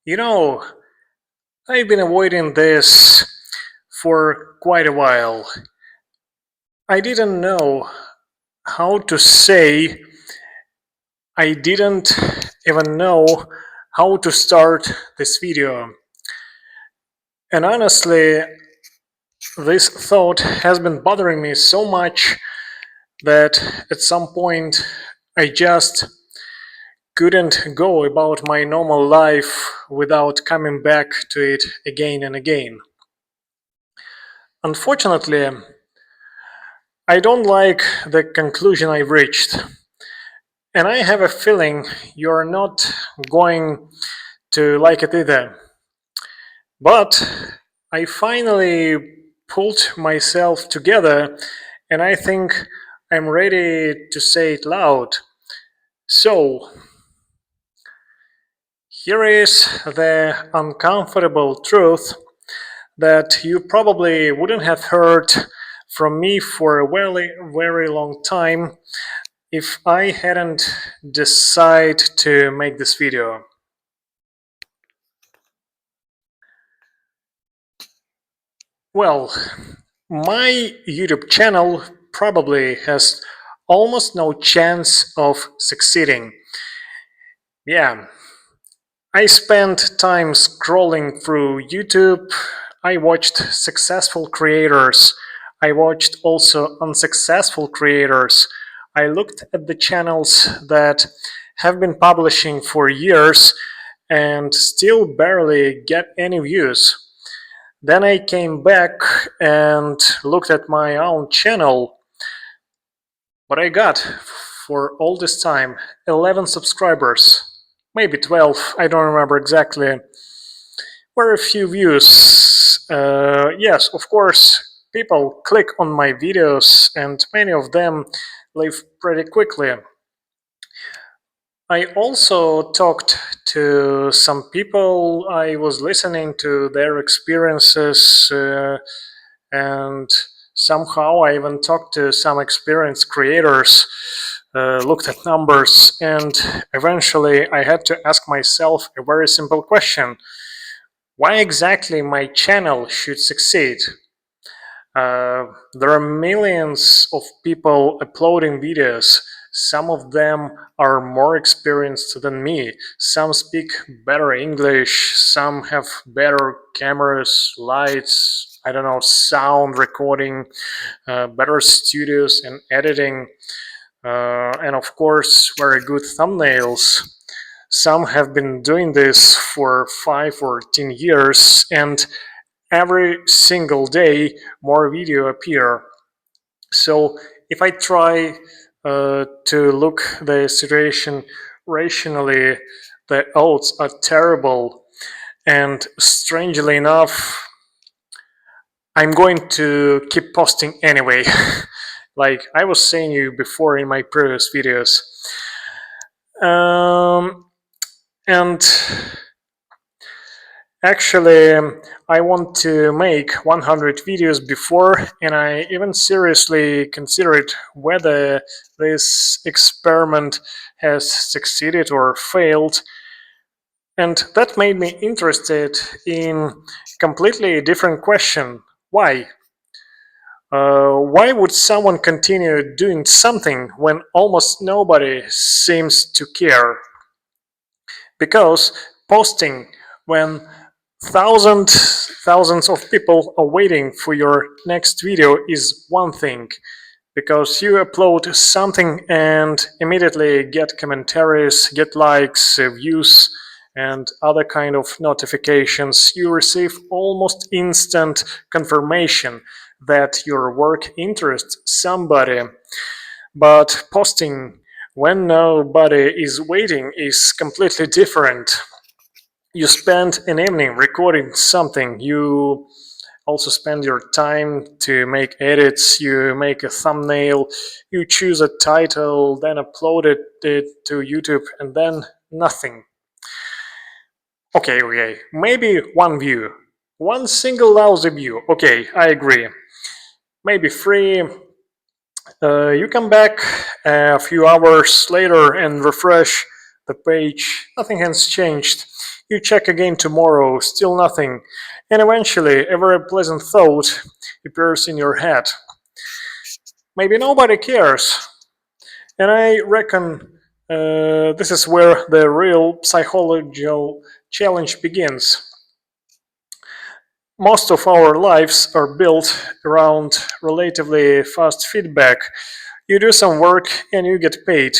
You know, I've been avoiding this for quite a while. I didn't know how to say, I didn't even know how to start this video. And honestly, this thought has been bothering me so much that at some point I just couldn't go about my normal life without coming back to it again and again. Unfortunately, I don't like the conclusion I reached, and I have a feeling you're not going to like it either. But I finally pulled myself together, and I think I'm ready to say it loud. So, here is the uncomfortable truth that you probably wouldn't have heard from me for a very, very long time if I hadn't decided to make this video. Well, my YouTube channel probably has almost no chance of succeeding. Yeah, I spent time scrolling through YouTube. I watched successful creators. I watched also unsuccessful creators. I looked at the channels that have been publishing for years and still barely get any views. Then I came back and looked at my own channel. What I got for all this time: 11 subscribers, maybe 12, I don't remember exactly. Very few views. Yes, of course, people click on my videos and many of them leave pretty quickly. I also talked to some people. I was listening to their experiences, and somehow I even talked to some experienced creators, looked at numbers, and eventually I had to ask myself a very simple question: why exactly my channel should succeed? There are millions of people uploading videos. Some of them are more experienced than me. Some speak better English. Some have better cameras, lights, I don't know, sound recording, better studios and editing, and of course, very good thumbnails. Some have been doing this for 5 or 10 years, and every single day more video appear. So if I try to look the situation rationally, the odds are terrible, and strangely enough I'm going to keep posting anyway. Like I was saying you before in my previous videos. And actually, I want to make 100 videos before, and I even seriously considered whether this experiment has succeeded or failed. And that made me interested in completely different question. Why? Why would someone continue doing something when almost nobody seems to care? Because posting when thousands of people are waiting for your next video is one thing, because you upload something and immediately get commentaries, get likes, views, and other kind of notifications. You receive almost instant confirmation that your work interests somebody. But posting when nobody is waiting is completely different. You spend an evening recording something, you also spend your time to make edits, you make a thumbnail, you choose a title, then upload it to YouTube, and then nothing. Okay, maybe one view, one single lousy view. Okay, I agree. Maybe three. You come back a few hours later and refresh, the page, nothing has changed. You check again tomorrow, still nothing. And eventually, a very pleasant thought appears in your head. Maybe nobody cares. And I reckon this is where the real psychological challenge begins. Most of our lives are built around relatively fast feedback. You do some work and you get paid.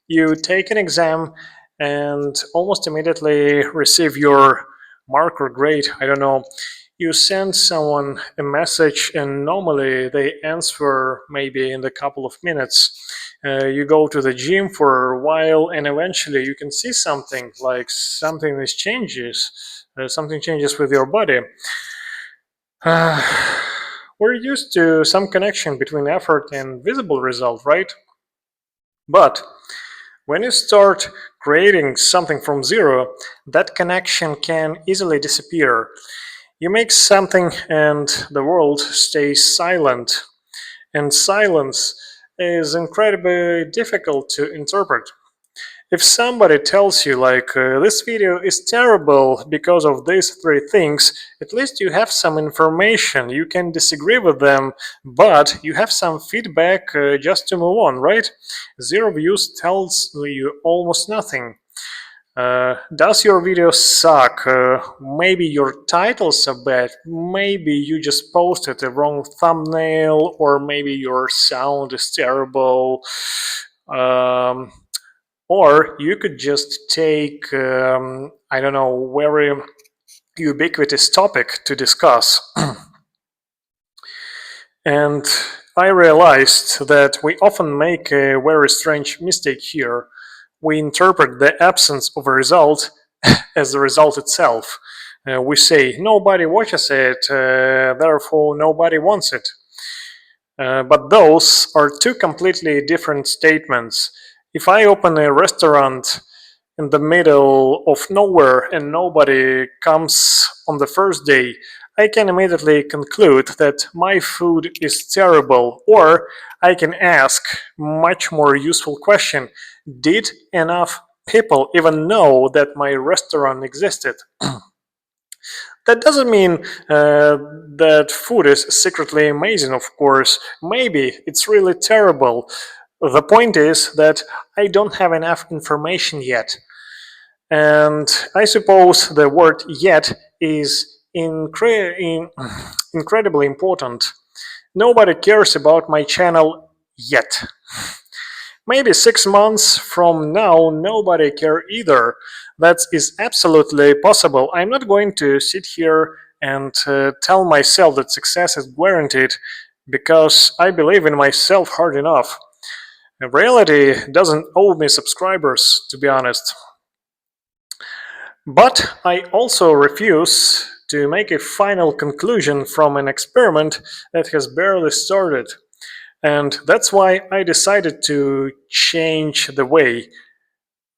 You take an exam and almost immediately receive your mark or grade. I don't know. You send someone a message and normally they answer maybe in a couple of minutes. You go to the gym for a while and eventually you can see something like something changes with your body. Uh, we're used to some connection between effort and visible result, right? But when you start creating something from zero, that connection can easily disappear. You make something and the world stays silent. And silence is incredibly difficult to interpret. If somebody tells you like this video is terrible because of these three things, at least you have some information. You can disagree with them, but you have some feedback just to move on, right? Zero views tells you almost nothing. Does your video suck? Maybe your titles are bad. Maybe you just posted a wrong thumbnail, or maybe your sound is terrible. Um, or you could just take, I don't know, very ubiquitous topic to discuss. And I realized that we often make a very strange mistake here. We interpret the absence of a result as the result itself. We say nobody watches it, therefore nobody wants it. But those are two completely different statements. If I open a restaurant in the middle of nowhere and nobody comes on the first day, I can immediately conclude that my food is terrible, or I can ask much more useful question: did enough people even know that my restaurant existed? That doesn't mean that food is secretly amazing, of course. Maybe it's really terrible. The point is that I don't have enough information yet. And I suppose the word yet is incredibly important. Nobody cares about my channel yet. Maybe 6 months from now, nobody care either. That is absolutely possible. I'm not going to sit here and tell myself that success is guaranteed because I believe in myself hard enough. Reality doesn't owe me subscribers, to be honest. But I also refuse to make a final conclusion from an experiment that has barely started. And that's why I decided to change the way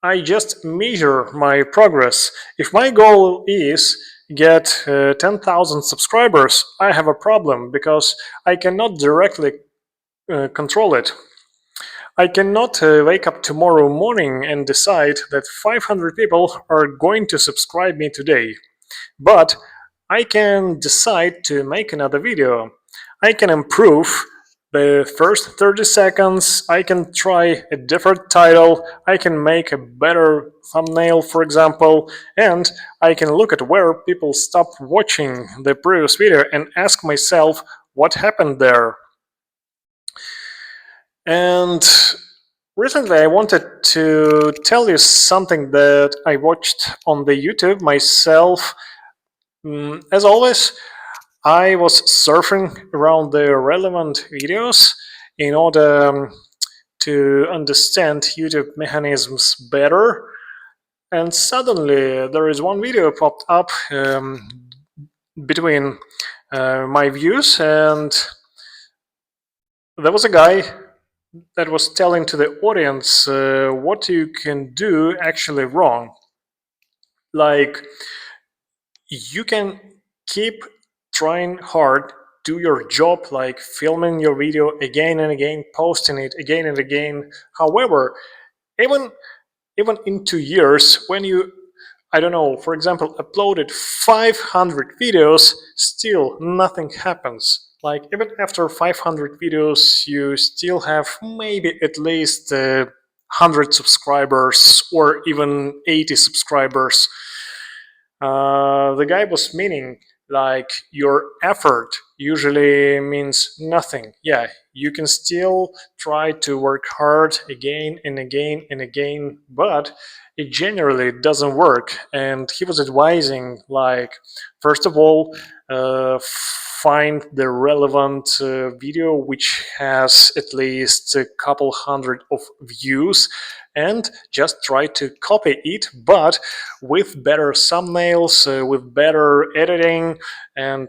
I just measure my progress. If my goal is get 10,000 subscribers, I have a problem because I cannot directly control it. I cannot wake up tomorrow morning and decide that 500 people are going to subscribe me today. But I can decide to make another video. I can improve the first 30 seconds, I can try a different title, I can make a better thumbnail, for example, and I can look at where people stopped watching the previous video and ask myself what happened there. And recently I wanted to tell you something that I watched on the YouTube myself. As always, I was surfing around the relevant videos in order to understand YouTube mechanisms better. And suddenly there is one video popped up between my views, and there was a guy that was telling to the audience what you can do actually wrong. Like, you can keep trying hard, do your job, like filming your video again and again, posting it again and again. However, even even in 2 years, when you, I don't know, for example, uploaded 500 videos, still nothing happens. Like, even after 500 videos, you still have maybe at least 100 subscribers or even 80 subscribers. The guy was meaning like your effort usually means nothing. Yeah, you can still try to work hard again and again and again, but it generally doesn't work. And he was advising, like, first of all, find the relevant video which has at least a couple hundred of views, and just try to copy it, but with better thumbnails, with better editing, and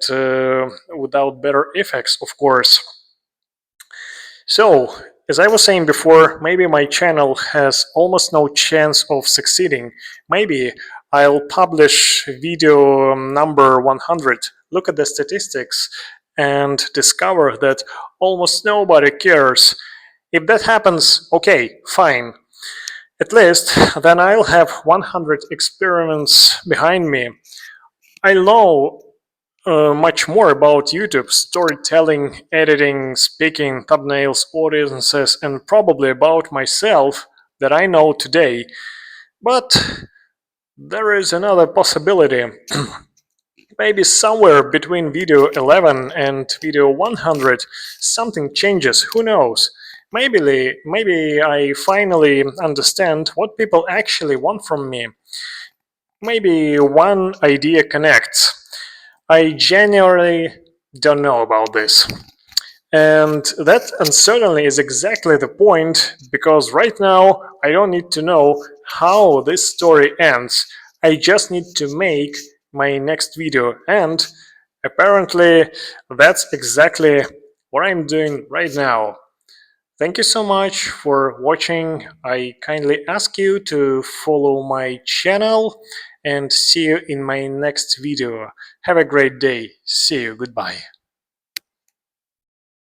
without better effects, of course. So, as I was saying before, maybe my channel has almost no chance of succeeding. Maybe I'll publish video number 100, look at the statistics, and discover that almost nobody cares. If that happens, okay, fine. At least then I'll have 100 experiments behind me. I know much more about YouTube, storytelling, editing, speaking, thumbnails, audiences, and probably about myself that I know today. But there is another possibility. Maybe somewhere between video 11 and video 100 something changes, who knows. Maybe I finally understand what people actually want from me. Maybe one idea connects. I genuinely don't know about this. And that uncertainty is exactly the point, because right now I don't need to know how this story ends. I just need to make my next video, and apparently that's exactly what I'm doing right now. Thank you so much for watching. I kindly ask you to follow my channel, and see you in my next video. Have a great day. See you. Goodbye.